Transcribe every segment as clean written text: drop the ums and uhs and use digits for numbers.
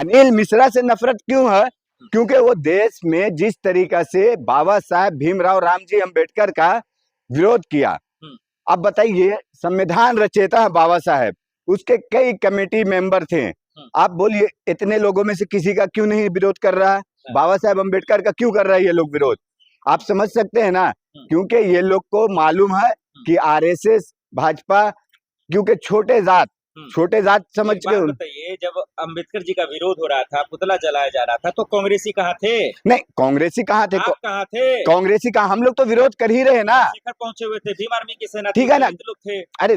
अनिल मिश्रा से नफरत क्यों है? क्योंकि वो देश में जिस तरीका से बाबा साहेब भीमराव रामजी अंबेडकर का विरोध किया। अब बताइए, संविधान रचयिता है बाबा साहेब, उसके कई कमेटी मेंबर थे। आप बोलिए इतने लोगों में से किसी का क्यों नहीं विरोध कर रहा है? बाबा साहेब अंबेडकर का क्यों कर रहा है ये लोग विरोध? आप समझ सकते हैं ना, क्योंकि ये लोग को मालूम है कि आरएसएस भाजपा, क्योंकि छोटे जात समझ एक के बात बताइए, जब अंबेडकर जी का विरोध हो रहा था, पुतला जलाया जा रहा था, तो कांग्रेसी कहाँ थे? नहीं, कांग्रेसी कहाँ थे? आप कहाँ थे? कांग्रेसी कहाँ? हम लोग तो विरोध कर ही रहे ना। शेखर पहुंचे हुए थे, भीम आर्मी की सेना थी, ठीक है ना। दलित लोग थे। अरे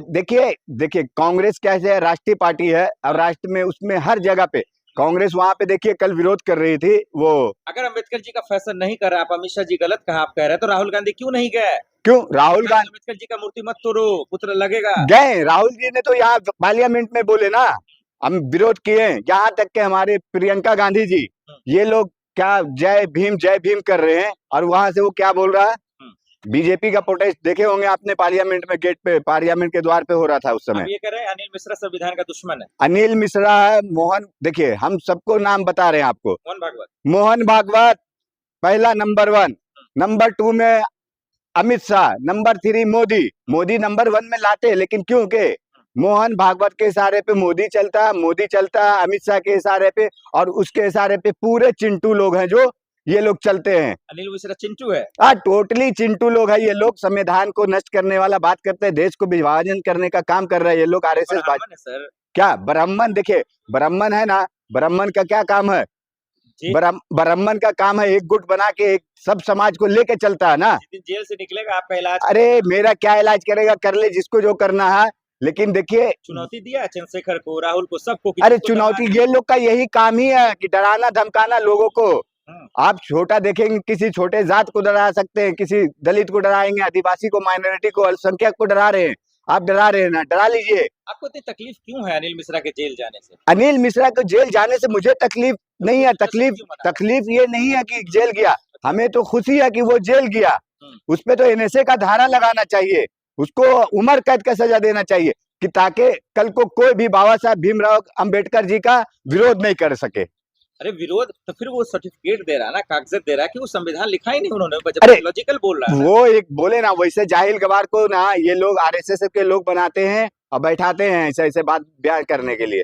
देखिए कांग्रेस कैसे है, राष्ट्रीय पार्टी है और राष्ट्र में उसमें हर जगह पे कांग्रेस, वहां पे देखिए कल विरोध कर रही थी वो। अगर अंबेडकर जी का फैसला नहीं कर रहा, आप अमित शाह जी गलत कहा आप कह रहे हैं, तो राहुल गांधी क्यों नहीं गए? क्यों राहुल गांधी अंबेडकर जी का मूर्ति मत तोड़ो, पुतला लगेगा। गए? राहुल जी ने तो यहाँ पार्लियामेंट में बोले ना, हम विरोध किए। यहाँ तक के हमारे प्रियंका गांधी जी, ये लोग क्या जय भीम कर रहे हैं, और वहां से वो क्या बोल रहा है? बीजेपी का प्रोटेस्ट देखे होंगे आपने, पार्लियामेंट में गेट पे, पार्लियामेंट के द्वार पे हो रहा था उस समय। अब ये कह रहे हैं अनिल मिश्रा संविधान का दुश्मन है। अनिल मिश्रा है, मोहन, देखिए हम सबको नाम बता रहे हैं आपको। मोहन भागवत, मोहन भागवत पहला नंबर 1, नंबर 2 में अमित शाह, नंबर 3 मोदी नंबर 1 में लाते हैं। लेकिन क्यों के मोहन भागवत के इशारे पे मोदी चलता है, अमित शाह के इशारे पे, और उसके इशारे पे पूरे चिंटू लोग हैं जो ये लोग चलते हैं। अनिल मिश्रा चिंटू है। टोटली चिंटू लोग है ये लोग, संविधान को नष्ट करने वाला बात करते हैं, देश को विभाजन करने का काम कर रहे हैं ये लोग। आरएसएस सर क्या ब्राह्मण? देखिए ब्राह्मण है ना, ब्राह्मण का क्या काम है? ब्राह्मण का काम है एक गुट बना के एक सब समाज को लेके चलता है ना। जेल से निकलेगा आपका इलाज। अरे मेरा क्या इलाज करेगा? कर ले जिसको जो करना है। लेकिन देखिए चुनौती दिया चंद्रशेखर को, राहुल को, सबको। अरे चुनौती, ये लोग का यही काम ही है कि डराना धमकाना लोगों को। आप छोटा देखेंगे, किसी छोटे जात को डरा सकते हैं, किसी दलित को डराएंगे, आदिवासी को, माइनॉरिटी को, अल्पसंख्यक को डरा रहे हैं। आप डरा रहे हैं ना, डरा लीजिए। आपको इतनी तकलीफ क्यों है अनिल मिश्रा के जेल जाने से? अनिल मिश्रा को जेल जाने से मुझे तकलीफ नहीं है। तकलीफ ये नहीं है कि जेल गया, हमें तो खुशी है कि वो जेल गया। उस पे तो एनएसए का धारा लगाना चाहिए, उसको उम्र कैद का सजा देना चाहिए, कि ताकि कल को कोई भी बाबा साहब भीमराव अंबेडकर जी का विरोध नहीं कर सके। अरे विरोध तो फिर वो सर्टिफिकेट दे रहा है ना, कागजात दे रहा है कि वो संविधान लिखा ही नहीं उन्होंने। अरे लॉजिकल बोल रहा है वो एक बोले ना, वैसे जाहिल गवार को ना ये लोग आरएसएस के लोग बनाते हैं और बैठाते हैं ऐसे ऐसे बात बयान करने के लिए।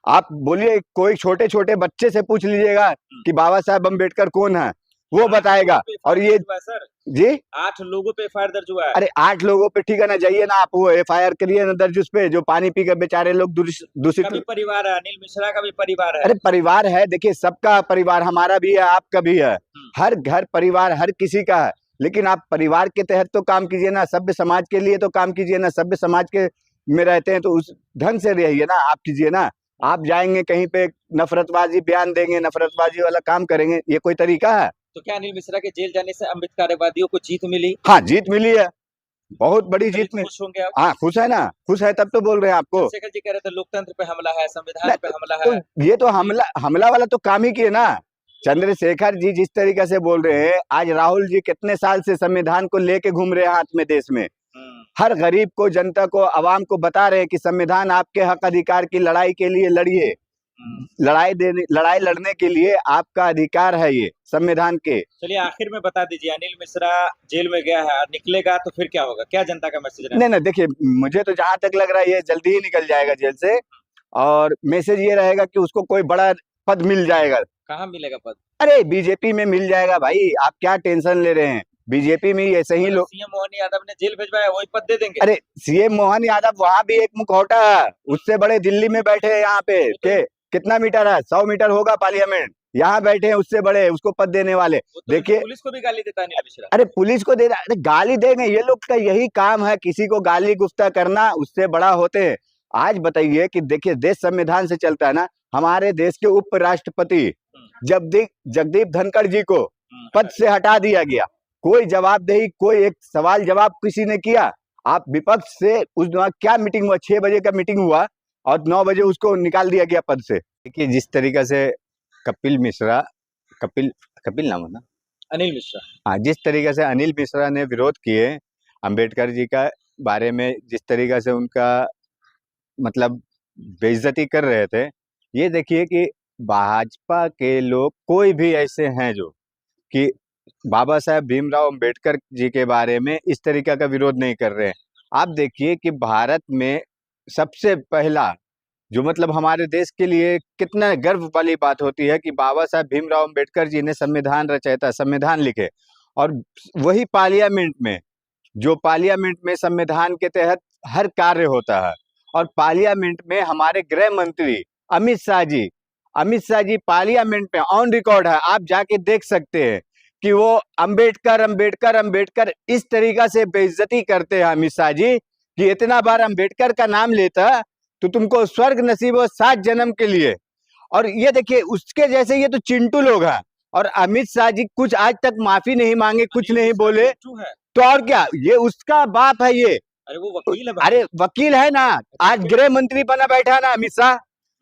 आप बोलिए कोई छोटे छोटे बच्चे से पूछ लीजिएगा कि बाबा साहब अम्बेडकर कौन है, वो बताएगा। और ये सर जी 8 लोगों पे एफआईआर दर्ज हुआ है। अरे 8 लोगों पे ठीक है ना, जाइए ना आप, वो एफआईआर करिए ना दर्ज उस पे, जो पानी पी कर बेचारे लोग दूषित। का भी परिवार है, अनिल मिश्रा का भी परिवार है। अरे परिवार है, देखिए सबका परिवार, हमारा भी है, आपका भी है, हर घर परिवार हर किसी का है। लेकिन आप परिवार के तहत तो काम कीजिए ना, सभ्य समाज के लिए तो काम कीजिए ना। सभ्य समाज के में रहते हैं तो उस ढंग से रहिए ना, आप कीजिए ना। आप जाएंगे कहीं पे नफरतबाजी बयान देंगे, नफरतबाजी वाला काम करेंगे, ये कोई तरीका है? तो क्या अनिल मिश्रा के जेल जाने से अम्बेडकरवादियों को जीत मिली? हाँ जीत मिली है, बहुत बड़ी जीत मिली। खुश होंगे आप? हाँ खुश है ना, खुश है तब तो बोल रहे हैं आपको। चंद्रशेखर जी कह रहे थे लोकतंत्र पे हमला है, संविधान पे हमला है। तो ये तो हमला वाला तो काम ही किए ना चंद्रशेखर जी। जिस तरीके से बोल रहे हैं, आज राहुल जी कितने साल से संविधान को लेके घूम रहे हैं हाथ में देश में, हर गरीब को, जनता को, आवाम को बता रहे हैं कि संविधान आपके हक अधिकार की लड़ाई के लिए लड़िए। लड़ाई लड़ने के लिए आपका अधिकार है ये संविधान के। चलिए आखिर में बता दीजिए, अनिल मिश्रा जेल में गया है, निकलेगा तो फिर क्या होगा? क्या जनता का मैसेज है? नहीं देखिए, मुझे तो जहां तक लग रहा है ये जल्दी ही निकल जाएगा जेल से, और मैसेज ये रहेगा कि उसको कोई बड़ा पद मिल जाएगा। कहाँ मिलेगा पद? अरे बीजेपी में मिल जाएगा भाई, आप क्या टेंशन ले रहे हैं, बीजेपी में ऐसे ही लोग। सीएम मोहन यादव ने जेल भिजवाया, वही पद दे देंगे? अरे सीएम मोहन यादव वहां भी एक मुखौटा है, उससे बड़े दिल्ली में बैठे हैं। यहाँ पे कितना मीटर है? 100 मीटर होगा पार्लियामेंट, यहाँ बैठे हैं उससे बड़े, उसको पद देने वाले। देखिए पुलिस को भी गाली देता है अनिल मिश्रा। अरे पुलिस को दे रहा, अरे गाली देंगे, ये लोग का यही काम है, किसी को गाली गुफ्ता करना, उससे बड़ा होते हैं। आज बताइए कि देखिए देश संविधान से चलता है ना। हमारे देश के उपराष्ट्रपति जगदीप धनखड़ जी को पद से हटा दिया गया, कोई जवाबदेही, कोई एक सवाल जवाब किसी ने किया? आप विपक्ष से उस दिन क्या मीटिंग हुआ? 6 बजे का मीटिंग हुआ और 9 बजे उसको निकाल दिया गया पद से। देखिए जिस तरीका से कपिल नाम है ना, अनिल मिश्रा, हाँ, जिस तरीके से अनिल मिश्रा ने विरोध किए अंबेडकर जी का बारे में, जिस तरीके से उनका मतलब बेइज्जती कर रहे थे, ये देखिए कि भाजपा के लोग कोई भी ऐसे हैं जो कि बाबा साहेब भीमराव अंबेडकर जी के बारे में इस तरीके का विरोध नहीं कर रहे हैं। आप देखिए कि भारत में सबसे पहला जो मतलब हमारे देश के लिए कितना गर्व वाली बात होती है कि बाबा साहेब भीमराव अंबेडकर जी ने संविधान रचयिता संविधान लिखे, और वही पार्लियामेंट में संविधान के तहत हर कार्य होता है। और पार्लियामेंट में हमारे गृह मंत्री अमित शाह जी पार्लियामेंट में ऑन रिकॉर्ड है, आप जाके देख सकते हैं कि वो अंबेडकर अंबेडकर अंबेडकर इस तरीका से बेइज्जती करते हैं अमित शाह जी कि इतना बार अंबेडकर का नाम लेता तो तुमको स्वर्ग नसीब हो 7 जन्म के लिए। और ये देखिए उसके जैसे ये तो चिंटू लोग हैं, और अमित शाह जी कुछ आज तक माफी नहीं मांगे, कुछ नहीं बोले, तो और क्या, ये उसका बाप है ये। अरे वो वकील है भाई। अरे वकील है ना, आज गृह मंत्री बना बैठा है ना अमित शाह।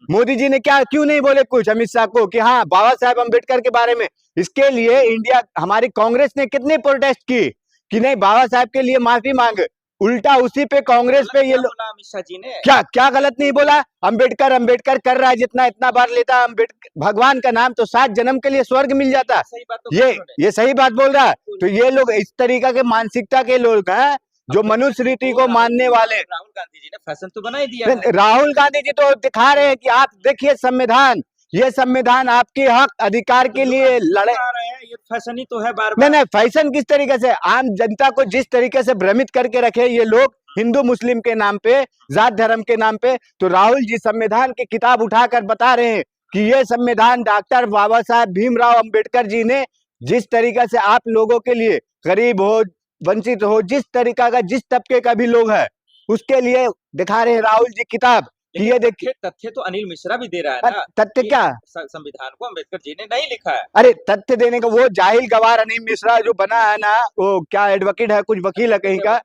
मोदी जी ने क्यों नहीं बोले कुछ अमित शाह को कि हाँ बाबा साहेब अंबेडकर के बारे में। इसके लिए इंडिया हमारी कांग्रेस ने कितने प्रोटेस्ट की कि नहीं बाबा साहेब के लिए माफी मांग, उल्टा उसी पे कांग्रेस पे ये बोला अमित शाह जी ने। क्या गलत नहीं बोला। अंबेडकर अंबेडकर कर रहा है, जितना इतना बार लेता अंबेडकर भगवान का नाम तो 7 जन्म के लिए स्वर्ग मिल जाता। सही बात तो ये सही बात बोल रहा है। तो ये लोग इस तरीका के मानसिकता के लोग हैं जो मनुस्मृति को मानने वाले। राहुल गांधी जी ने फैशन तो बना ही दिया है। राहुल गांधी जी तो दिखा रहे हैं कि आप देखिए संविधान, ये संविधान आपके हक अधिकार के लिए लड़े। ये फैशन ही तो है बार नहीं फैशन किस तरीके से, आम जनता को जिस तरीके से भ्रमित करके रखे ये लोग हिंदू मुस्लिम के नाम पे, जात धर्म के नाम पे। तो राहुल जी संविधान की किताब उठाकर बता रहे हैं कि ये संविधान डॉक्टर बाबा साहेब भीमराव अंबेडकर जी ने जिस तरीके से आप लोगों के लिए, गरीब हो वंचित हो, जिस तरीका का जिस तबके का भी लोग है उसके लिए दिखा रहे हैं राहुल जी किताब। ये देखिए तथ्य तो अनिल मिश्रा भी दे रहा है ना। तथ्य क्या, संविधान को अंबेडकर जी ने नहीं लिखा है। अरे तथ्य देने का वो जाहिल गवार अनिल मिश्रा जो बना है ना, वो क्या एडवोकेट है, कुछ वकील है कहीं का,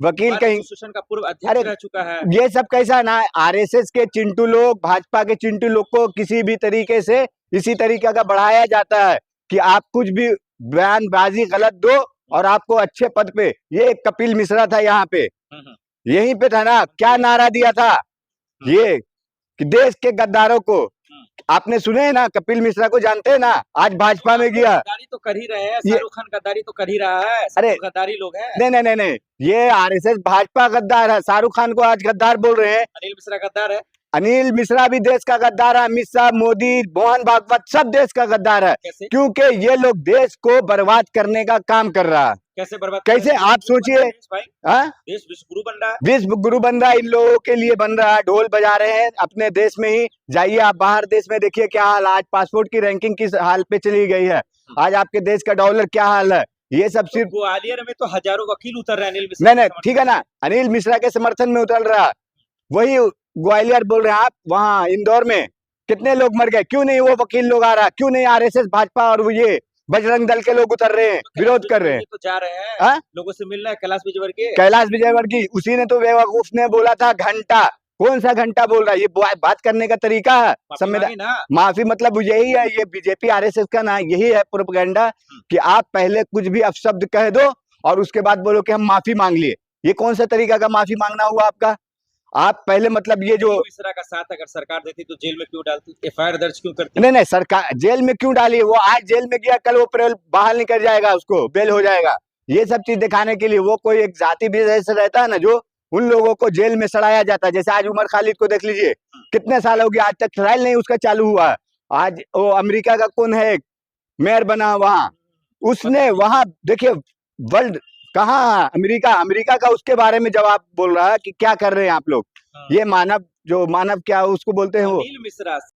वकील कहीं एसोसिएशन का पूर्व अध्यक्ष रह चुका है। ये सब कैसा ना, आरएसएस के चिंटू लोग, भाजपा के चिंटू लोग को किसी भी तरीके से इसी तरीके का बढ़ाया जाता है कि आप कुछ भी बयानबाजी गलत दो और आपको अच्छे पद पे। ये कपिल मिश्रा था यहाँ पे, यहीं पे था ना, क्या नारा दिया था ये कि देश के गद्दारों को, आपने सुने हैं ना, कपिल मिश्रा को जानते हैं ना, आज भाजपा में गया। गद्दारी तो कर ही रहे हैं, शाहरुख खान गद्दारी तो कर ही रहा है। अरे गद्दारी लोग हैं। नहीं, ये आरएसएस भाजपा गद्दार है, शाहरुख खान को आज गद्दार बोल रहे हैं। अनिल मिश्रा गद्दार है, अनिल मिश्रा भी देश का गद्दार है, अमित शाह, मोदी, मोहन भागवत सब देश का गद्दार है। क्योंकि ये लोग देश को बर्बाद करने का काम कर रहा है। कैसे बर्बाद, कैसे आप सोचिए, देश विश्व गुरु बन रहा है, विश्व गुरु बन रहा है, इन लोगों के लिए बन रहा है। ढोल बजा रहे हैं अपने देश में ही, जाइए आप बाहर देश में देखिए क्या हाल, आज पासपोर्ट की रैंकिंग किस हाल पे चली गई है, आज आपके देश का डॉलर क्या हाल है। ये सब सिर्फ ग्वालियर में तो हजारों वकील उतर रहे हैं अनिल मिश्रा। नहीं ठीक है ना, अनिल मिश्रा के समर्थन में उतर रहा है। वही ग्वालियर बोल रहे हैं आप, वहाँ इंदौर में कितने लोग मर गए, क्यों नहीं वो वकील लोग आ रहा, क्यों नहीं आरएसएस भाजपा और वो ये बजरंग दल के लोग उतर रहे हैं, विरोध कर रहे हैं। तो जा रहे हैं लोगों से मिलना है, कैलाश विजयवर्गीय। उसी ने तो बेवकूफ ने बोला था घंटा, कौन सा घंटा बोल रहा है, ये बात करने का तरीका है। संविधान माफी मतलब यही है, ये बीजेपी आरएसएस का ना यही है प्रोपेगेंडा कि आप पहले कुछ भी अपशब्द कह दो और उसके बाद बोलो कि हम माफी मांग लिए। ये कौन सा तरीका का माफी मांगना हुआ आपका। आप पहले मतलब ये जो मिश्रा का साथ अगर सरकार देती तो जेल में क्यों डालती, एफआईआर दर्ज क्यों करती। नहीं सरकार जेल में क्यों डाली, वो आज जेल में गया, कल वो बाहर निकल जाएगा, उसको बेल हो जाएगा। ये सब चीज दिखाने के लिए वो कोई एक जाति विशेष रहता है ना, जो उन लोगों को जेल में सड़ाया जाता है। जैसे आज उमर खालिद को देख लीजिए, कितने साल हो गए आज तक ट्रायल नहीं उसका चालू हुआ। आज वो अमेरिका का कौन है मेयर बना वहां, उसने वहां देखिए वर्ल्ड कहाँ, अमेरिका का उसके बारे में जवाब बोल रहा है कि क्या कर रहे हैं आप लोग। ये मानव क्या उसको बोलते हैं वो अनिल मिश्रा